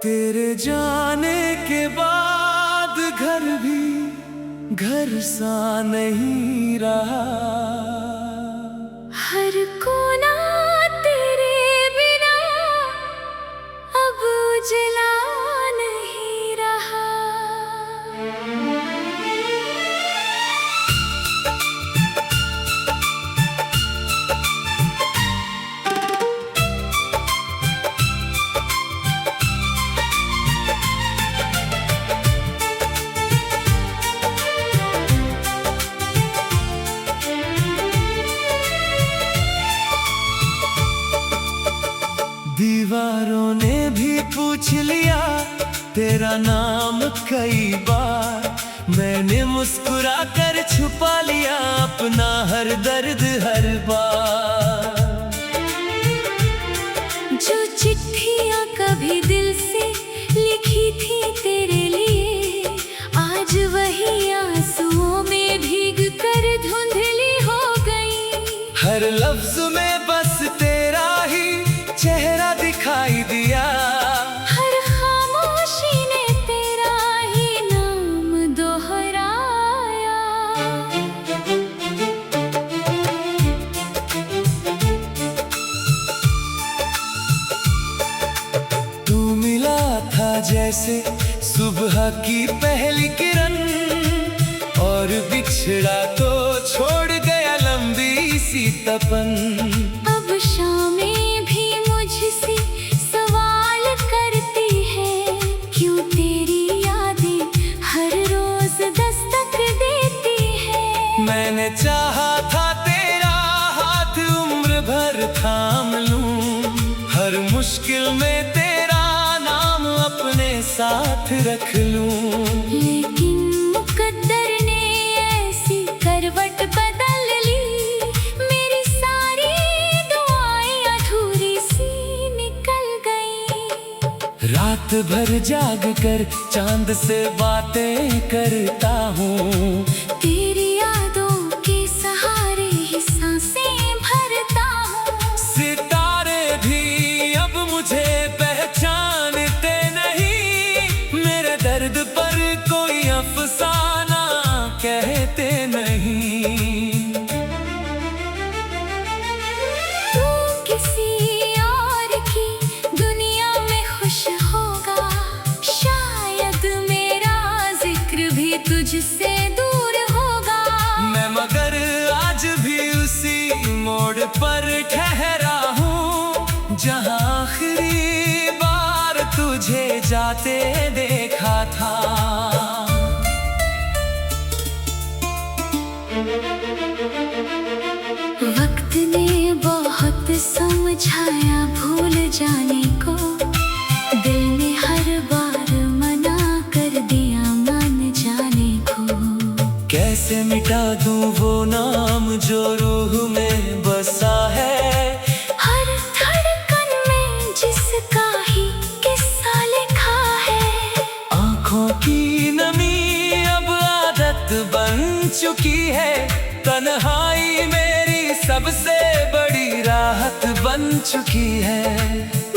तेरे जाने के बाद घर भी घर सा नहीं रहा। हर कोना तेरे बिना अब उजला नहीं रहा। दीवारों ने भी पूछ लिया तेरा नाम कई बार, मैंने मुस्कुरा कर छुपा लिया अपना हर दर्द हर बार। जो चिट्ठियां कभी दिल से लिखी थी तेरे लिए, आज वही आंसुओं में भीग कर धुंधली हो गई। हर लफ्ज में बस तेरा ही चेहरा दिखाई दिया, हर खामोशी ने तेरा ही नाम दोहराया। तू मिला था जैसे सुबह की पहली किरण, और बिछड़ा तो छोड़ गया लंबी सी तपन। अब शामें भी मुझसे सवाल करती है, क्यों तेरी यादें हर रोज दस्तक देती है। मैंने चाहा था तेरा हाथ उम्र भर थाम लूं, हर मुश्किल में तेरा नाम अपने साथ रख लूं। लेकिन मुकद्दर ने ऐसी करवट बदल ली, मेरी सारी दुआएं अधूरी सी निकल गई। रात भर जाग कर चांद से बातें करता हूँ, तेरी यादों के सहारे ही सांसें भरता हूँ। सितारे भी अब मुझे पहचानते नहीं, मेरे दर्द पर कोई अफसाना कहते नहीं। तू किसी और की दुनिया में खुश होगा, शायद मेरा जिक्र भी तुझसे दूर होगा। मैं मगर आज भी उसी मोड़ पर ठहरा हूँ, जहाँ आखिरी बार तुझे जाते देखा था। वक्त ने बहुत समझाया भूल जाने को, दिल ने हर बार मना कर दिया मान जाने को। कैसे मिटा दूं वो नाम जो रूह में बसा है, हर धड़कन में जिसका ही किस्सा लिखा है। आँखों की नमी अब आदत बन चुकी है, तन्हाई मेरी सबसे बड़ी राहत बन चुकी है।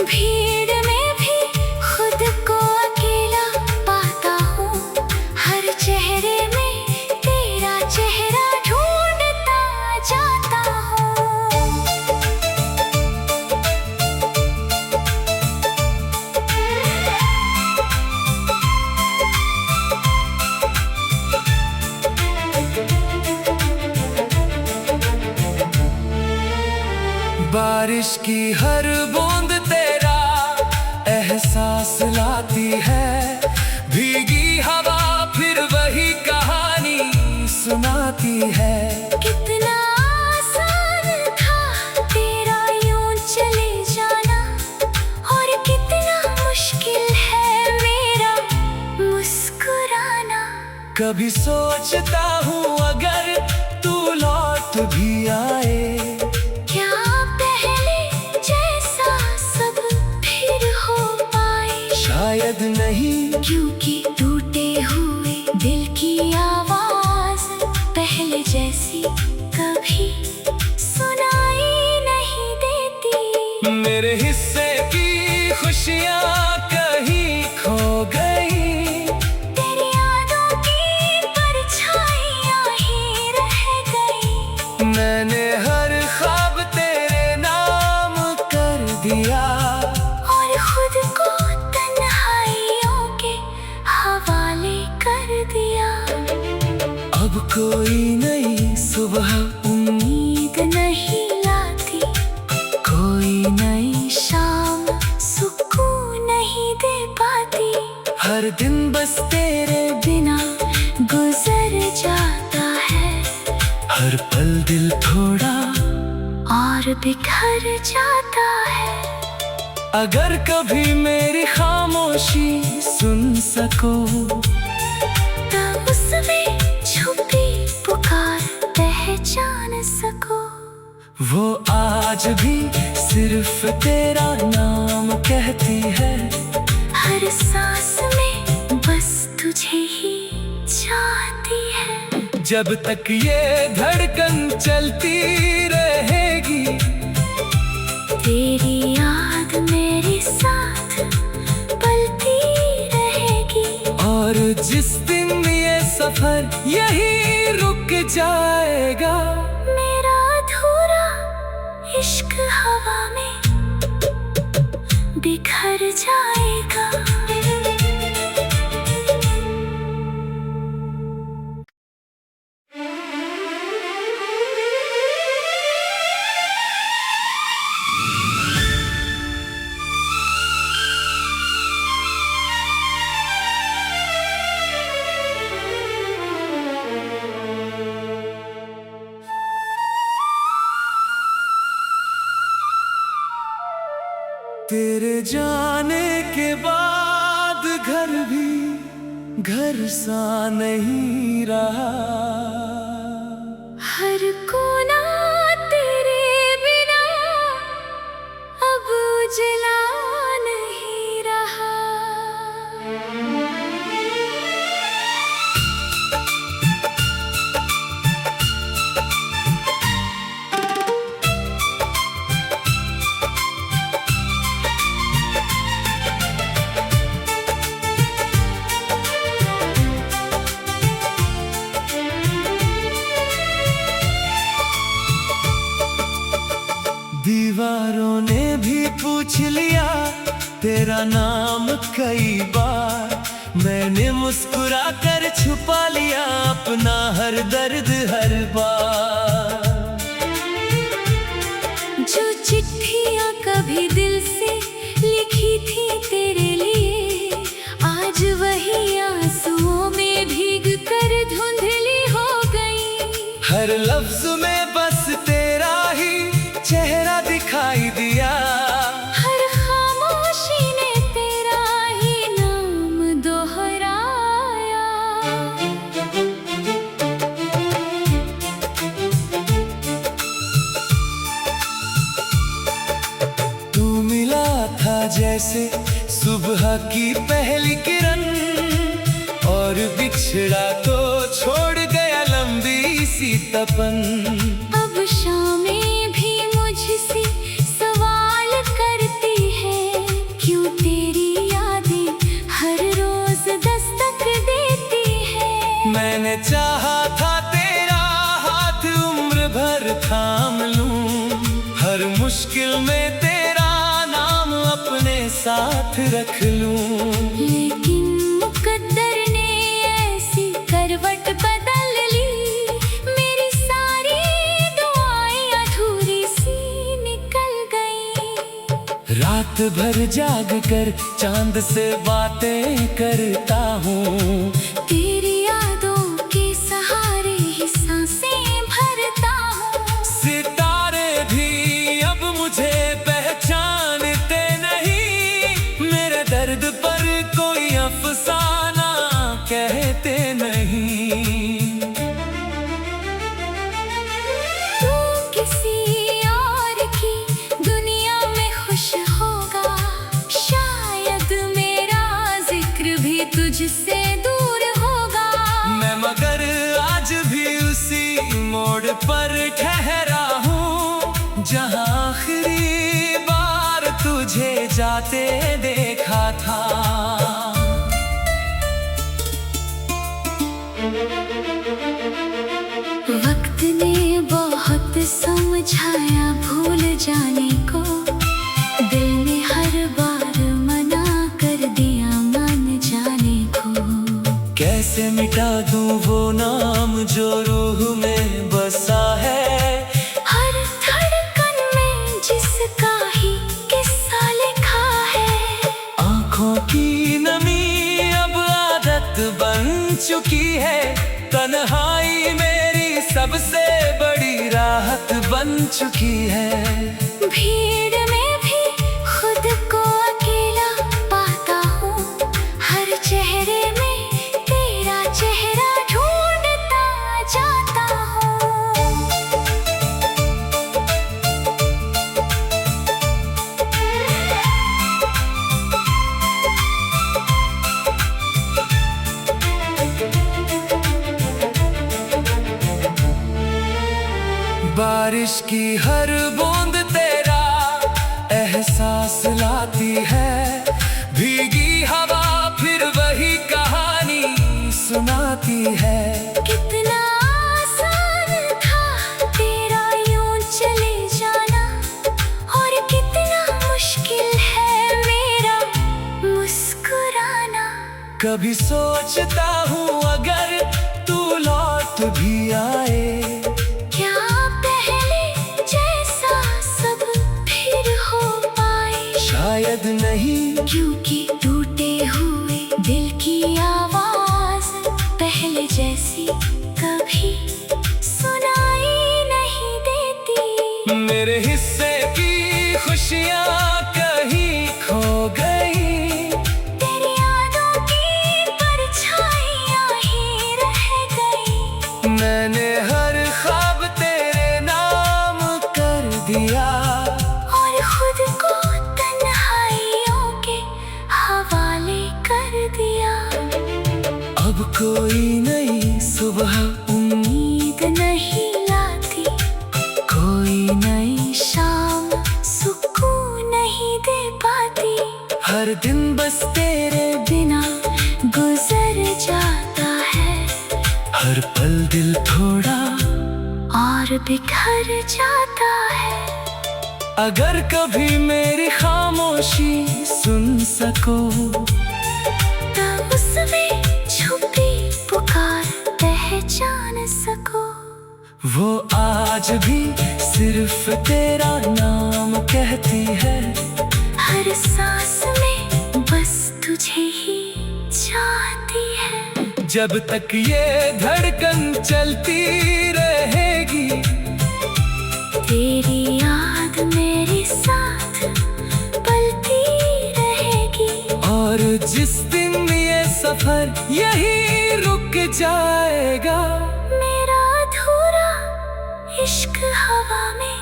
भीड़ में भी खुद को अकेला पाता हूँ, हर चेहरे में तेरा चेहरा ढूंढता जाता हूँ। बारिश की हर बूंद तेरा एहसास लाती है, भीगी हवा फिर वही कहानी सुनाती है। कितना आसान था तेरा यूं चले जाना, और कितना मुश्किल है मेरा मुस्कुराना। कभी सोचता हूँ अगर तू लौट भी आए, क्या पहले जैसा सब फिर हो पाए। शायद नहीं, क्योंकि टूटे हुए दिल की आवाज पहले जैसी कभी सुनाई नहीं देती। मेरे हिस्से की खुशियाँ कहीं मैंने हर ख्वाब तेरे नाम कर दिया, और खुद को तन्हाइयों के हवाले कर दिया। अब कोई नई सुबह उम्मीद नहीं लाती, कोई नई शाम सुकून नहीं दे पाती। हर दिन बस तेरे बिना गुजर जाता है, हर पल दिल थोड़ा और बिखर जाता है। अगर कभी मेरी खामोशी सुन सको, तब उसमें छुपी पुकार पहचान सको। वो आज भी सिर्फ तेरा नाम कहती है, हर सांस में बस तुझे ही चाहती है। जब तक ये धड़कन चलती रहेगी, तेरी याद मेरे साथ पलती रहेगी। और जिस दिन ये सफर यही रुक जाएगा, मेरा अधूरा इश्क हवा में बिखर जाएगा। तेरे जाने के बाद घर भी घर सा नहीं रहा। हर कोना तेरे बिना अब उजला नहीं रहा। दीवारों ने भी पूछ लिया तेरा नाम कई बार, मैंने मुस्कुरा कर छुपा लिया अपना हर दर्द हर बार। जो चिट्ठियाँ कभी दिल से लिखी थी तेरे लिए, आज वही आंसुओं में भीग कर धुंधली हो गई। हर लफ्ज में बस तेरा ही चेहरा दिखाई दिया, हर खामोशी ने तेरा ही नाम दोहराया। तू मिला था जैसे सुबह की पहली किरण, और बिछड़ा तो छोड़ गया लंबी सी तपन। अब शामें भी मुझसे सवाल करती है, क्यों तेरी यादें हर रोज दस्तक देती है। मैंने चाहा था तेरा हाथ उम्र भर थाम लूं, हर मुश्किल में तेरा नाम अपने साथ रख लूं। लेकिन मुकद्दर ने ऐसी करवट बदल ली, मेरी सारी दुआएं अधूरी सी निकल गई। रात भर जाग कर चांद से बातें करता हूँ, तेरी यादों के सहारे ही सांसें भरता हूँ। सितारे भी अब मुझे पहचानते नहीं, मेरे दर्द पर कोई अफसाना कहते नहीं। तू किसी और की दुनिया में खुश होगा, शायद मेरा जिक्र भी तुझसे दूर होगा। मैं मगर आज भी उसी मोड़ पर ठहरा हूँ, जहाँ आखिरी बार तुझे जाते देखा था। वक्त ने बहुत समझाया भूल जाने को, दिल ने हर बार मना कर दिया मान जाने को। कैसे मिटा दूं वो नाम जो रूह में बसा है, हर धड़कन में जिसका ही किस्सा लिखा है। आँखों की नमी अब आदत बन चुकी है, तन्हाई मेरी सबसे बड़ी राहत बन चुकी है। भीड़ में भी खुद को अकेला पाता हूँ, हर चेहरे में तेरा चेहरा ढूंढता जाता हूँ। बारिश की हर बूंद तेरा एहसास लाती है, भीगी हवा फिर वही कहानी सुनाती है। कितना आसान था तेरा यूं चले जाना, और कितना मुश्किल है मेरा मुस्कुराना। कभी सोचता हूँ अगर तू लौट भी आए, क्या पहले जैसा सब फिर हो पाए? शायद नहीं, क्योंकि टूटे हुए दिल की आवाज पहले जैसी कभी सुनाई नहीं देती। मेरे हिस्से की खुशियाँ कहीं खो गई, तेरी यादों की परछाइयाँ ही रह गई। मैंने हर ख्वाब तेरे नाम कर दिया, और खुद को तन्हाइयों के हवाले कर दिया। अब कोई नई सुबह उम्मीद नहीं लाती, कोई नई शाम सुकून नहीं दे पाती। हर दिन बस तेरे बिना गुजर जाता है, हर पल दिल थोड़ा और बिखर जाता है। अगर कभी मेरी खामोशी सुन सको, तब उसमें छुपी पुकार पहचान सको। वो आज भी सिर्फ तेरा नाम कहती है, हर सांस में बस तुझे ही चाहती है। जब तक ये धड़कन चलती रहेगी, तेरी याद मेरे साथ पलती रहेगी। और जिस दिन ये सफर यही रुक जाएगा, मेरा अधूरा इश्क हवा में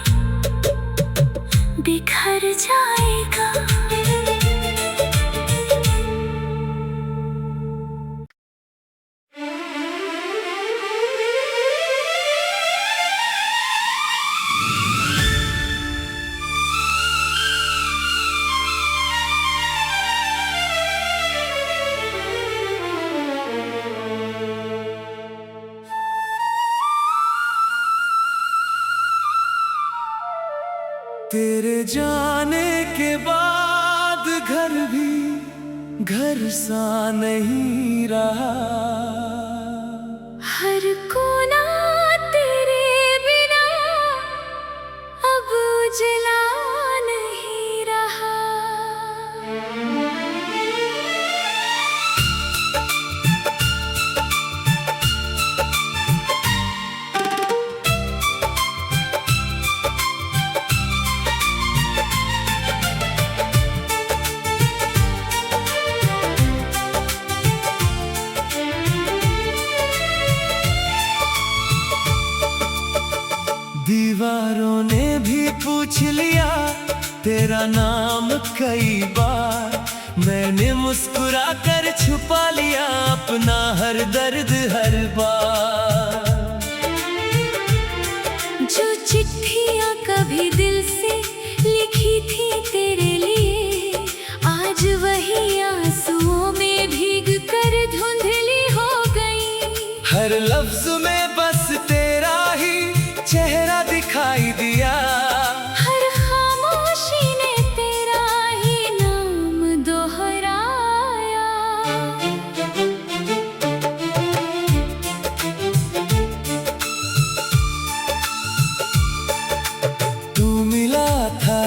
बिखर जाएगा। तेरे जाने के बाद घर भी घर सा नहीं रहा, हर कोना तेरे बिना अब उजला नहीं रहा। दीवारों ने भी पूछ लिया तेरा नाम कई बार, मैंने मुस्कुरा कर छुपा लिया अपना हर दर्द हर बार। जो चिट्ठियाँ कभी दिल से लिखी थी तेरे लिए, आज वही आंसुओं में भीग कर धुंधली हो गई। हर लफ्ज में बस तेरा ही चेहरा दिखाई दिया,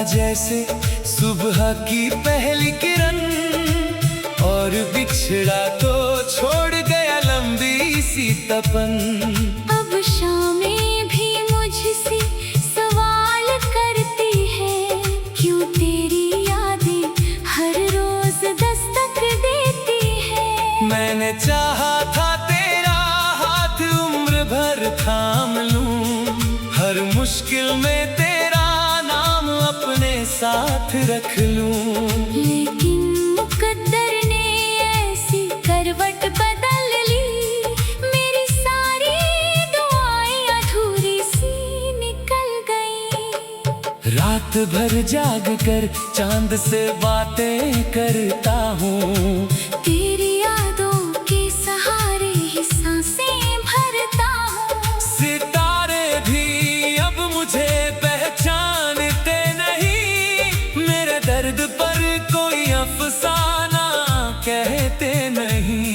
जैसे सुबह की पहली किरण, और बिछड़ा तो छोड़ गया लंबी सी तपन। अब शामें भी मुझसे सवाल करती है, क्यों तेरी यादें हर रोज दस्तक देती है। मैंने चाहा था तेरा हाथ उम्र भर थाम लूं, हर मुश्किल में तेरा नाम अपने साथ रख लूं। लेकिन मुकद्दर ने ऐसी करवट बदल ली, मेरी सारी दुआएं अधूरी सी निकल गई। रात भर जाग कर चांद से बातें करता हूँ, तेरी यादों के सहारे ही सांसें भरता हूँ। सितारे भी अब मुझे पहचानते नहीं, मेरे दर्द पर कोई अफसाना कहते नहीं।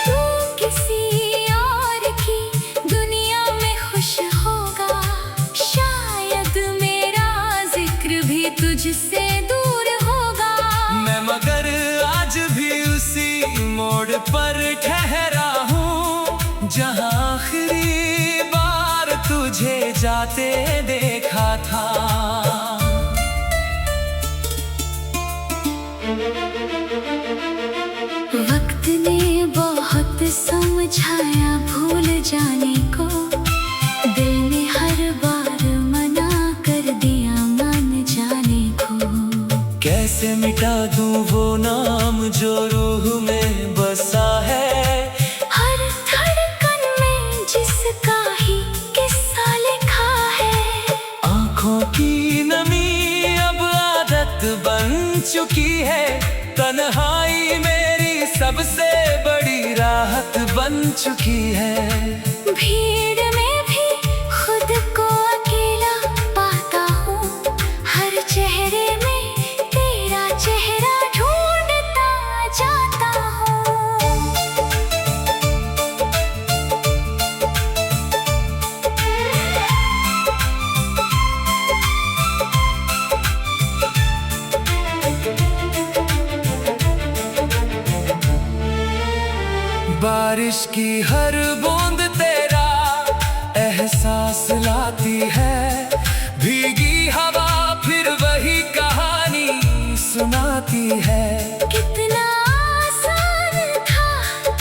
तू किसी और की दुनिया में खुश होगा, शायद मेरा जिक्र भी तुझसे दूर होगा। मैं मगर आज भी उसी मोड़ पर ठहरा हूँ, जहाँ आखिरी बार तुझे जाते देखा था। वक्त ने बहुत समझाया भूल जाने को, दिल ने हर बार मना कर दिया मान जाने को। कैसे मिटा दूं वो नाम जो रूह में बसा है, हर धड़कन में जिसका ही किस्सा लिखा है। आँखों की नमी अब आदत बन चुकी है, तन्हाई मेरी सबसे बड़ी राहत बन चुकी है। भीड़ में भी खुद को अकेला पाता हूँ, हर चेहरे में तेरा चेहरा ढूंढता जाता हूँ। बारिश की हर बूंद तेरा एहसास लाती है, भीगी हवा फिर वही कहानी सुनाती है। कितना आसान था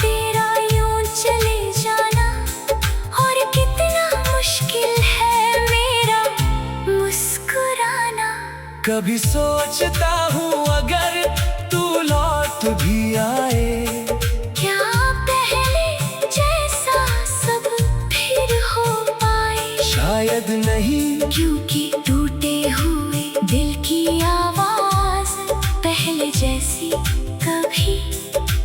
तेरा यूं चले जाना, और कितना मुश्किल है मेरा मुस्कुराना। कभी सोचता हूँ अगर तू लौट भी आए, क्या पहले जैसा सब फिर हो पाए। शायद नहीं, क्योंकि टूटे हुए दिल की आवाज पहले जैसी कभी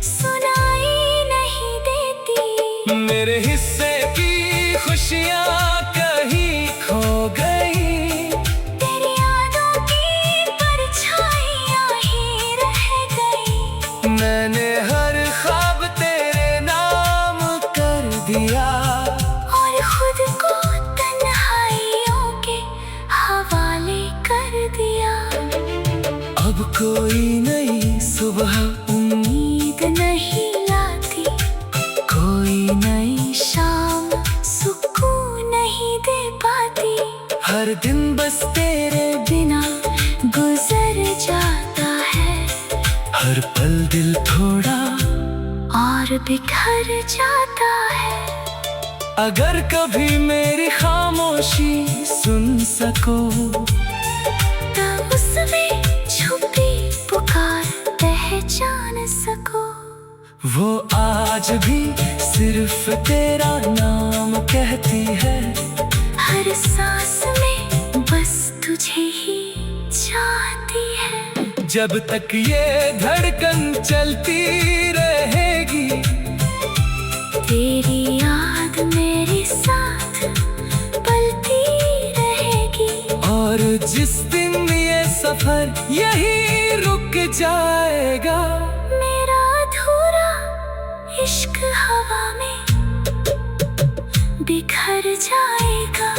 सुनाई नहीं देती। मेरे हिस्से की खुशियाँ कहीं खो गई, तेरी यादों की परछाइयाँ ही रह गई। मैंने हर ख्वाब तेरे नाम कर दिया, और खुद को तन्हाइयों के हवाले कर दिया। अब कोई नई सुबह उम्मीद नहीं लाती, कोई नई शाम सुकून नहीं दे पाती। हर दिन बस तेरे बिना गुजर जाता है, हर पल दिल थोड़ा और बिखर जाता है। अगर कभी मेरी खामोशी सुन सको, तब उसमें छुपी पुकार पहचान सको। वो आज भी सिर्फ तेरा नाम कहती है, हर सांस में बस तुझे ही चाहती है। जब तक ये धड़कन चलती रहेगी, तेरी याद मेरे साथ पलती रहेगी। और जिस दिन ये सफर यही रुक जाएगा, मेरा अधूरा इश्क हवा में बिखर जाएगा।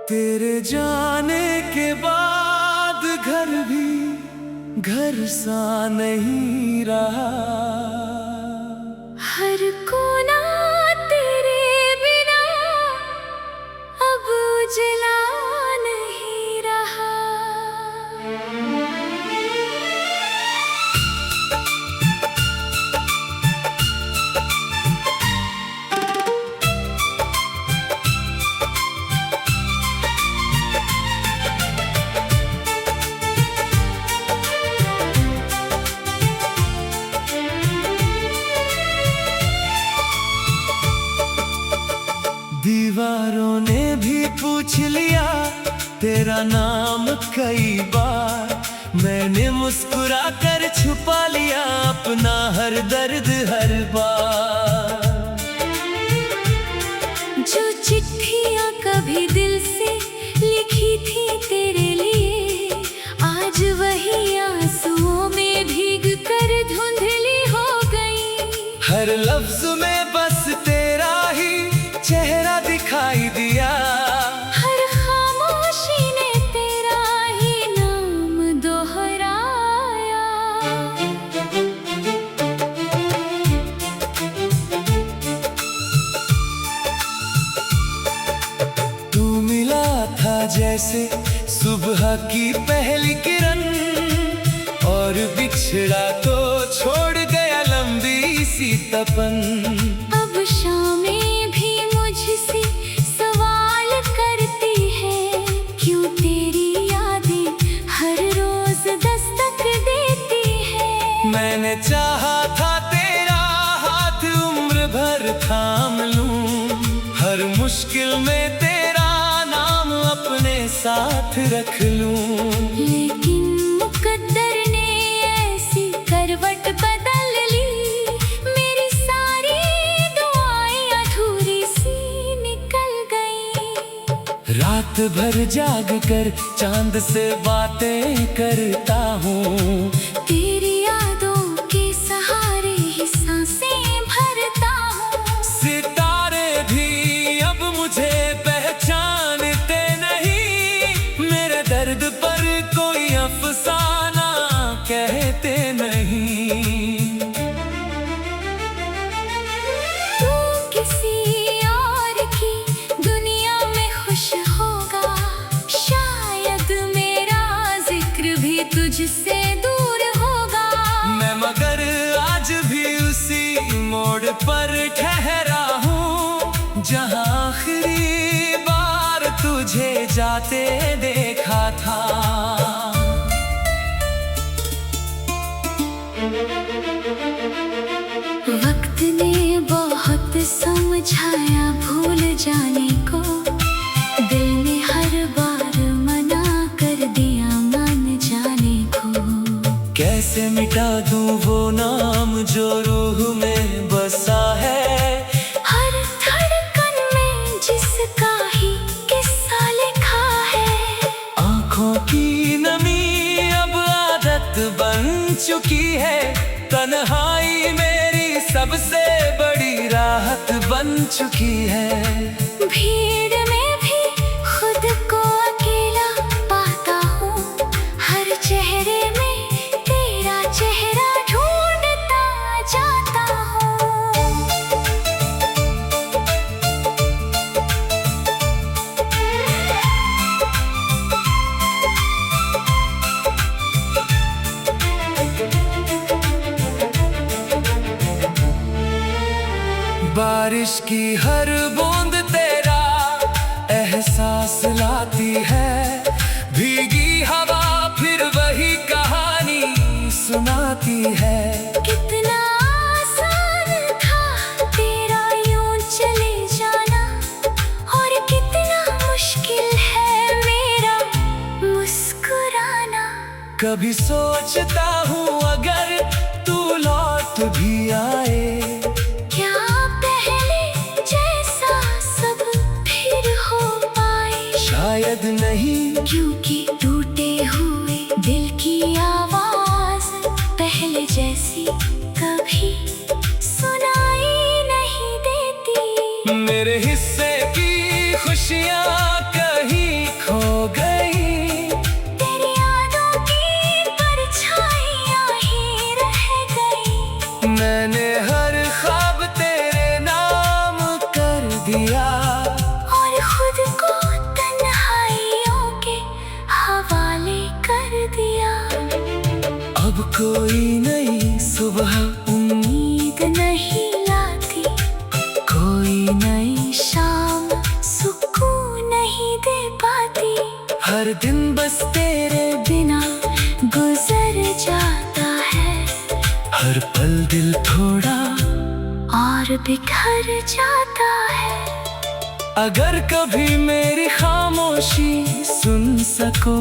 तेरे जाने के बाद घर भी घर सा नहीं रहा। हर कोना तेरे बिना अब उजला नहीं रहा। दीवारों ने भी पूछ लिया तेरा नाम कई बार, मैंने मुस्कुरा कर छुपा लिया अपना हर दर्द हर बार। जो चिट्ठियाँ कभी दिल से लिखी थी तेरे लिए, आज वही आंसुओं में भीग कर धुंधली हो गई। हर लफ्ज में बस तेरा ही चेहरा दिखाई दिया, हर खामोशी ने तेरा ही नाम दोहराया। तू मिला था जैसे सुबह की पहली किरण, और बिछड़ा तो छोड़ गया लंबी सी तपन। अब शामें भी मुझसे सवाल करती है, क्यों तेरी यादें हर रोज दस्तक देती है। मैंने चाहा था तेरा हाथ उम्र भर थाम लूं, हर मुश्किल में तेरा नाम अपने साथ रख लूं। लेकिन मुकद्दर ने ऐसी करवट बदल ली, मेरी सारी दुआएं अधूरी सी निकल गई। रात भर जाग कर चांद से बातें करता हूँ, तेरी यादों के सहारे ही सांसें भरता हूँ। सितारे भी अब मुझे पहचानते नहीं, मेरे दर्द पर कोई अफसाना कहते नहीं। तू किसी और की दुनिया में खुश होगा, शायद मेरा जिक्र भी तुझसे दूर होगा। मैं मगर आज भी उसी मोड़ पर ठहरा हूँ, जहाँ आखिरी बार तुझे जाते देखा था। वक्त ने बहुत समझाया भूल जाने को, दिल ने हर बार मना कर दिया मान जाने को। कैसे मिटा दूं वो नाम जो रूह में बसा है, हर धड़कन में जिसका ही किस्सा लिखा है। आँखों की नमी अब आदत बन चुकी है, तन्हाई मेरी सबसे बड़ी राहत बन चुकी है। भीड़ में भी खुद को अकेला पाता हूँ, हर चेहरे में तेरा चेहरा ढूंढता जाता हूँ। बारिश की हर बूंद तेरा एहसास लाती है, भीगी हवा फिर वही कहानी सुनाती है। कितना आसान था तेरा यूं चले जाना, और कितना मुश्किल है मेरा मुस्कुराना। कभी सोचता हूँ अगर तू लौट भी आए, क्या पहले जैसा सब फिर हो पाए? शायद नहीं, क्योंकि टूटे हुए दिल की आवाज पहले जैसी कभी सुनाई नहीं देती। मेरे हिस्से की खुशियाँ कहीं कोई नई सुबह उम्मीद नहीं लाती, कोई नई शाम सुकून नहीं दे पाती। हर दिन बस तेरे बिना गुजर जाता है, हर पल दिल थोड़ा और बिखर जाता है। अगर कभी मेरी खामोशी सुन सको,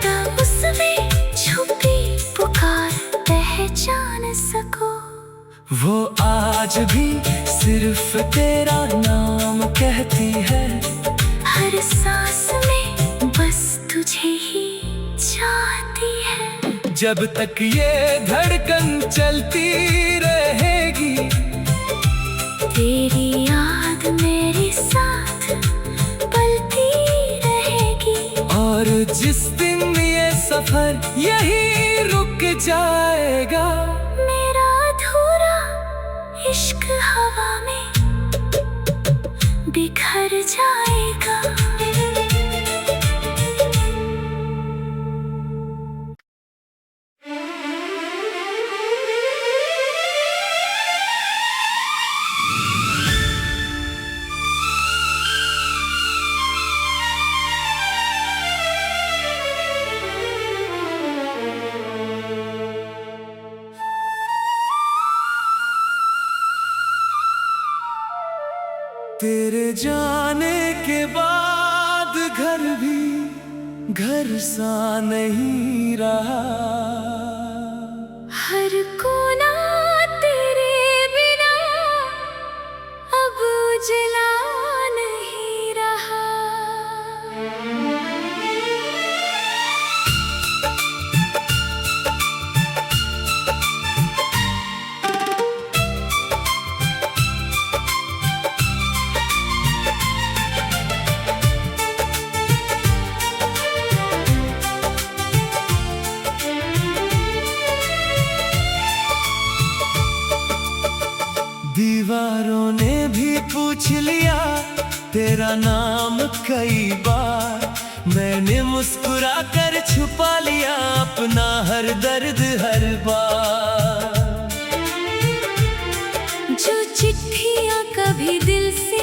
तो उसमें छुपी पुकार पहचान सको। वो आज भी सिर्फ तेरा नाम कहती है, हर सांस में बस तुझे ही चाहती है। जब तक ये धड़कन चलती रहेगी, तेरी याद मेरे साथ पलती रहेगी। और जिस दिन ये सफर यही रुक जाएगा, मेरा अधूरा इश्क हवा में बिखर जाएगा। तेरे जाने के बाद घर भी घर सा नहीं रहा। हर कोना तेरे बिना अब उजला नहीं रहा। दीवारों ने भी पूछ लिया तेरा नाम कई बार, मैंने मुस्कुरा कर छुपा लिया अपना हर दर्द हर बार। जो चिट्ठियाँ कभी दिल से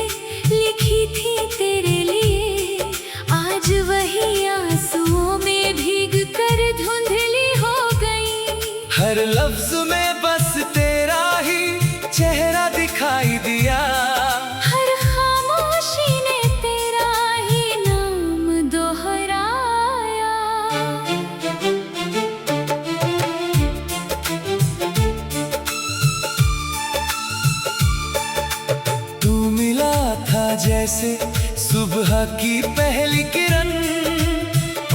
लिखी थी तेरे लिए, आज वही आंसुओं में भीग कर धुंधली हो गई। हर लफ्ज में बस तेरा ही चेहरा दिखाई दिया, हर खामोशी ने तेरा ही नाम दोहराया। तू मिला था जैसे सुबह की पहली किरण,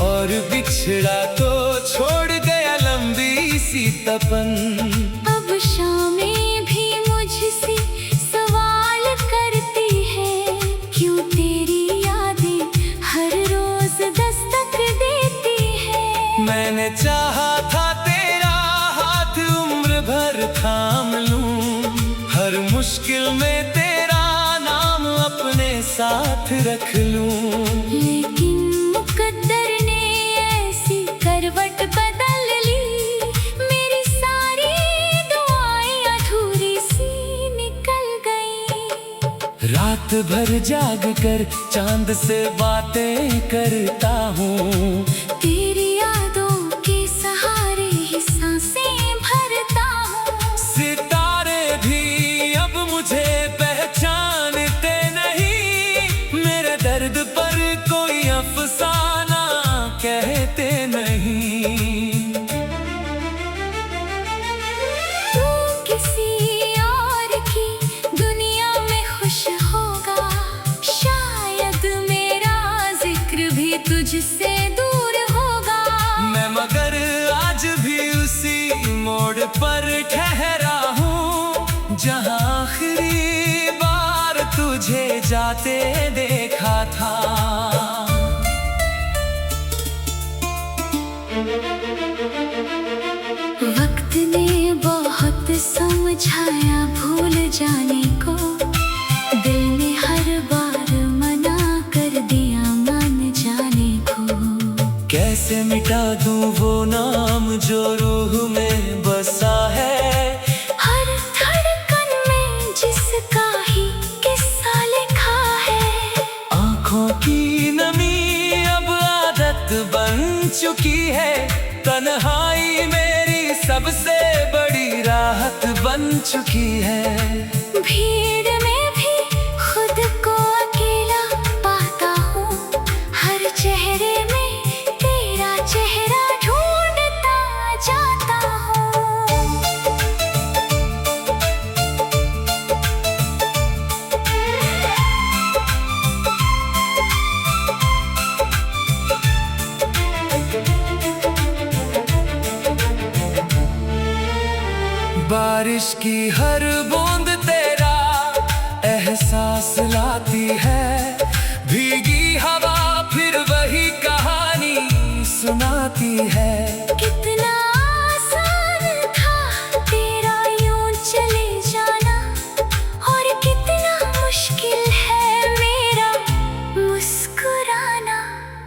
और बिछड़ा तो छोड़ गया लंबी सी तपन। अब शामें भी मुझसे सवाल करती है, क्यों तेरी यादें हर रोज दस्तक देती है। मैंने चाहा था तेरा हाथ उम्र भर थाम लूं, हर मुश्किल में तेरा नाम अपने साथ रख लूं। लेकिन मुकद्दर ने ऐसी करवट बदल ली, मेरी सारी दुआएं अधूरी सी निकल गई। रात भर जाग कर चांद से बातें करता हूँ, तेरी यादों के सहारे ही सांसें भरता हूँ। सितारे भी अब मुझे पहचानते नहीं, मेरे दर्द पर कोई अफसाना कहते नहीं। तू किसी और की दुनिया में खुश होगा, शायद मेरा जिक्र भी तुझसे दूर होगा। मैं मगर आज भी उसी मोड़ पर ठहरा हूँ, जहाँ आखिरी बार तुझे जाते देखा था। वक्त ने बहुत समझाया भूल जाने को, दिल ने हर बार मना कर दिया मान जाने को। कैसे मिटा दूं वो नाम जो रूह में बसा है, हर धड़कन में जिसका ही किस्सा लिखा है। आँखों की नमी अब आदत बन चुकी है, तन्हाई मेरी सबसे बड़ी राहत बन चुकी है। भीड़ में भी खुद को अकेला पाता हूँ, हर चेहरे में तेरा चेहरा ढूंढता जाता हूँ। बारिश की हर बूंद तेरा एहसास लाती है, भीगी हवा फिर वही कहानी सुनाती है। कितना आसान था तेरा यूं चले जाना, और कितना मुश्किल है मेरा मुस्कुराना।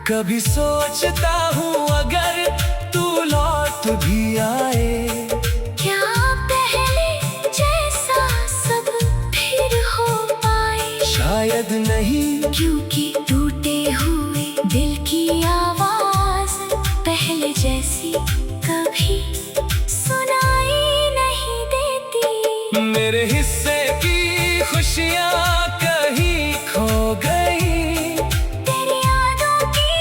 कभी सोचता हूँ अगर तू लौट भी आए, क्या पहले जैसा सब फिर हो पाए? शायद नहीं, क्योंकि टूटे हुए दिल की आवाज पहले जैसी कभी सुनाई नहीं देती। मेरे हिस्से की खुशियाँ कहीं खो गई, तेरी यादों की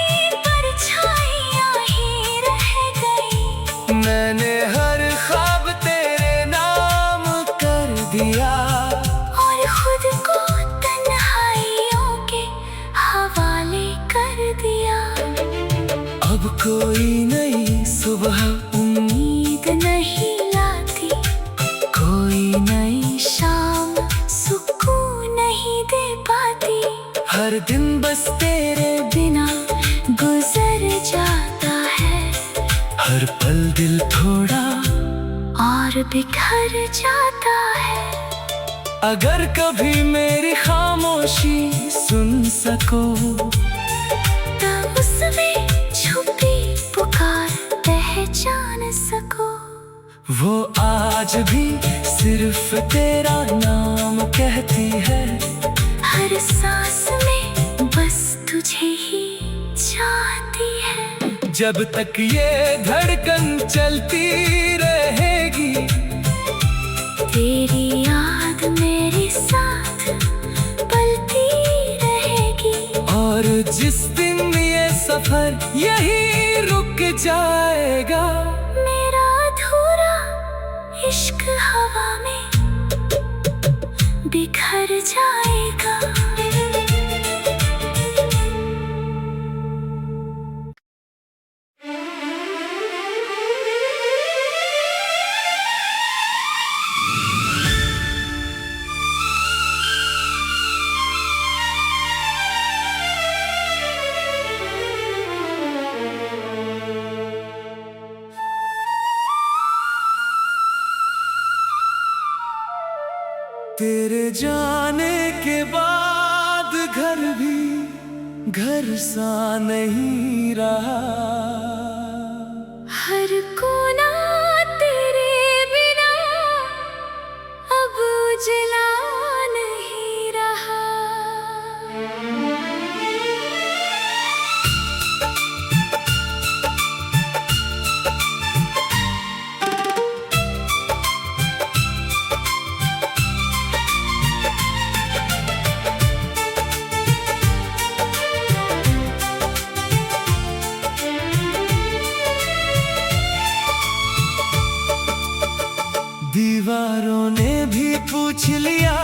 परछाइयाँ ही रह गई। मैंने हर ख्वाब तेरे नाम कर दिया, और खुद को तन्हाइयों के हवाले कर दिया। अब कोई नई सुबह उम्मीद नहीं लाती, कोई नई शाम सुकून नहीं दे पाती। हर दिन बस तेरे बिना गुजर जाता है, हर पल दिल थोड़ा और बिखर जाता है। अगर कभी मेरी खामोशी सुन सको, तब उसमें छुपी पुकार पहचान सको। वो आज भी सिर्फ तेरा नाम कहती है, हर सांस में बस तुझे ही चाहती है। जब तक ये धड़कन चलती रहेगी, तेरी याद मेरे साथ पलती रहेगी। और जिस दिन ये सफर यही रुक जाएगा, मेरा अधूरा इश्क हवा में बिखर जाएगा। तेरे जाने के बाद घर भी घर सा नहीं रहा, हर कोना तेरे बिना अब उजला नहीं रहा। दीवारों ने भी पूछ लिया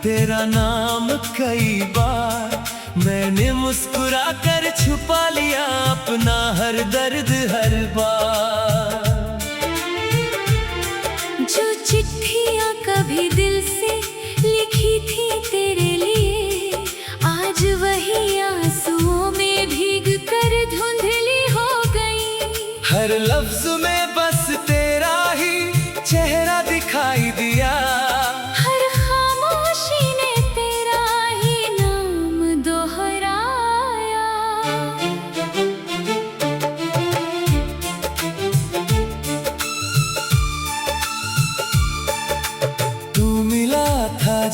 तेरा नाम कई बार, मैंने मुस्कुरा कर छुपा लिया अपना हर दर्द हर बार। जो चिट्ठियाँ कभी दिल से लिखी थी तेरे लिए, आज वही आंसुओं में भीग कर धुंधली हो गई। हर लफ्ज में बस तेरा ही चेहरा दिखाई दिया, हर खामोशी ने तेरा ही नाम दोहराया।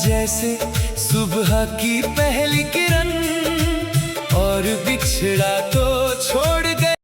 जैसे सुबह की पहली किरण, और बिछड़ा तो छोड़